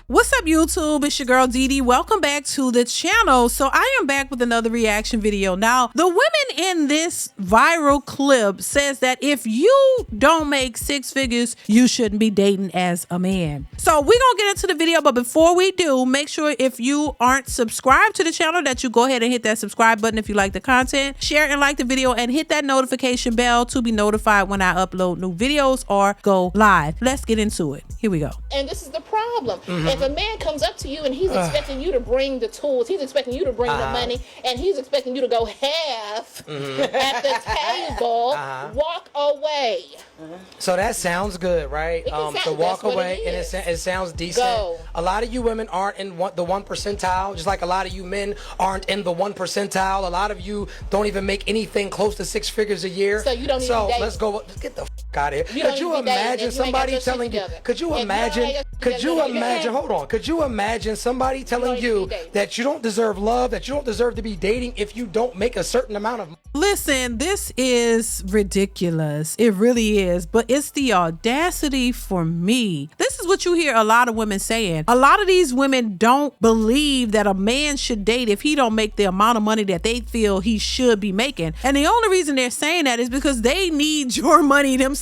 What's up, YouTube? It's your girl DeeDee. Welcome back to the channel. So I am back with another reaction video. Now, the women in this viral clip says that if you don't make six figures, you shouldn't be dating as a man. So we're gonna get into the video, but before we do, make sure if you aren't subscribed to the channel that you go ahead and hit that subscribe button if you like the content, share and like the video, and hit that notification bell to be notified when I upload new videos or go live. Let's get into it. Here we go. And this is the problem. If a man comes up to you and he's expecting you to bring the tools, he's expecting you to bring the money, and he's expecting you to go half at the table, walk away. So that sounds good, right? To walk away, and it sounds decent. Go. A lot of you women aren't in the 1 percentile, just like a lot of you men aren't in the 1 percentile. A lot of you don't even make anything close to 6 figures a year. So you don't So even date. let's go. Let's get the out of here. Could you imagine somebody telling you? Could you imagine? Hold on. Could you imagine somebody telling you that you don't deserve love, that you don't deserve to be dating if you don't make a certain amount of? Listen, this is ridiculous. It really is. But it's the audacity for me. This is what you hear a lot of women saying. A lot of these women don't believe that a man should date if he don't make the amount of money that they feel he should be making. And the only reason they're saying that is because they need your money themselves.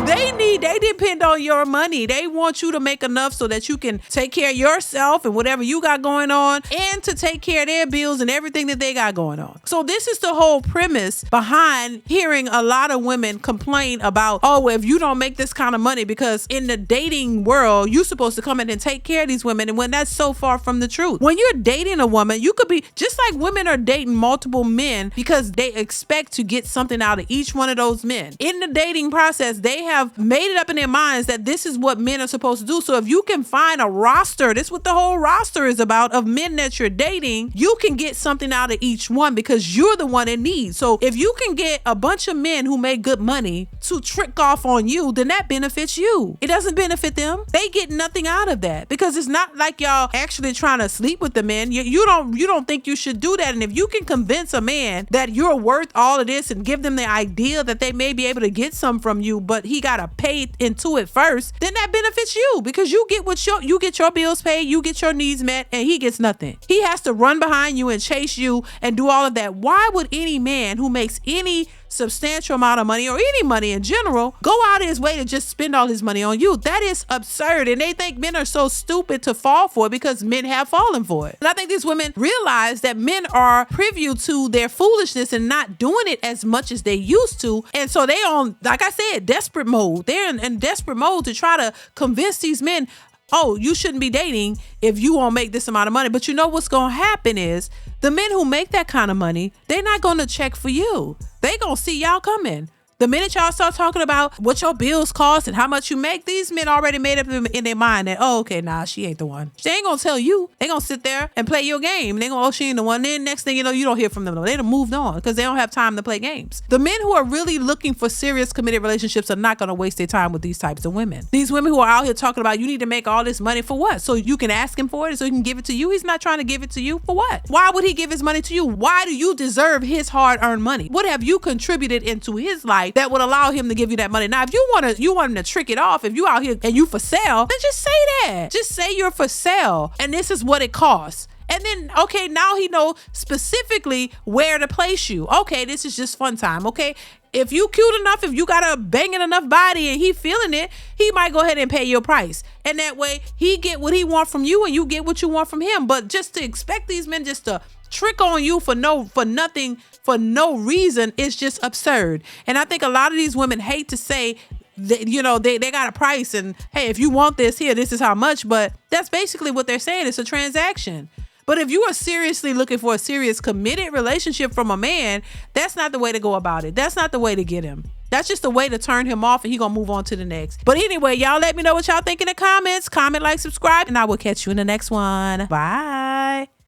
They depend on your money. They want you to make enough so that you can take care of yourself and whatever you got going on, and to take care of their bills and everything that they got going on. So this is the whole premise behind hearing a lot of women complain about, oh, well, if you don't make this kind of money, because in the dating world, you're supposed to come in and take care of these women. And when that's so far from the truth, when you're dating a woman, you could be just like women are dating multiple men because they expect to get something out of each one of those men. In the dating process, they have made it up in their minds that this is what men are supposed to do. So if you can find a roster, this is what the whole roster is about, of men that you're dating, you can get something out of each one because you're the one in need. So if you can get a bunch of men who make good money to trick off on you, then that benefits you. It doesn't benefit them. They get nothing out of that because it's not like y'all actually trying to sleep with the men. You don't think you should do that. And if you can convince a man that you're worth all of this and give them the idea that they may be able to get some from you, but he gotta pay into it first, then that benefits you because you get your bills paid, you get your needs met, and he gets nothing. He has to run behind you and chase you and do all of that. Why would any man who makes any substantial amount of money or any money in general go out of his way to just spend all his money on you? That is absurd. And they think men are so stupid to fall for it because men have fallen for it. And I think these women realize that men are privy to their foolishness and not doing it as much as they used to. And so they on, like I said, desperate mode. They're in desperate mode to try to convince these men, oh, you shouldn't be dating if you won't make this amount of money. But you know what's going to happen is the men who make that kind of money, they're not going to check for you. They going to see y'all coming. The minute y'all start talking about what your bills cost and how much you make, these men already made up in their mind that, oh, okay, nah, she ain't the one. They ain't gonna tell you. They gonna sit there and play your game. They gonna, oh, she ain't the one. Then next thing you know, you don't hear from them. They done moved on because they don't have time to play games. The men who are really looking for serious committed relationships are not gonna waste their time with these types of women. These women who are out here talking about you need to make all this money for what? So you can ask him for it so he can give it to you? He's not trying to give it to you for what? Why would he give his money to you? Why do you deserve his hard-earned money? What have you contributed into his life that would allow him to give you that money? Now, if you want him to trick it off, if you out here and you for sale, then just say that. Just say you're for sale and this is what it costs. And then, okay, now he know specifically where to place you. Okay, this is just fun time. Okay, if you cute enough, if you got a banging enough body and he feeling it, he might go ahead and pay your price. And that way he get what he want from you and you get what you want from him. But just to expect these men just to trick on you for nothing, for no reason, is just absurd. And I think a lot of these women hate to say that, you know, they got a price and, hey, if you want this here, this is how much. But that's basically what they're saying. It's a transaction. But if you are seriously looking for a serious committed relationship from a man, that's not the way to go about it. That's not the way to get him. That's just a way to turn him off and he gonna move on to the next. But anyway, y'all let me know what y'all think in the comments. Comment, like, subscribe, and I will catch you in the next one. Bye.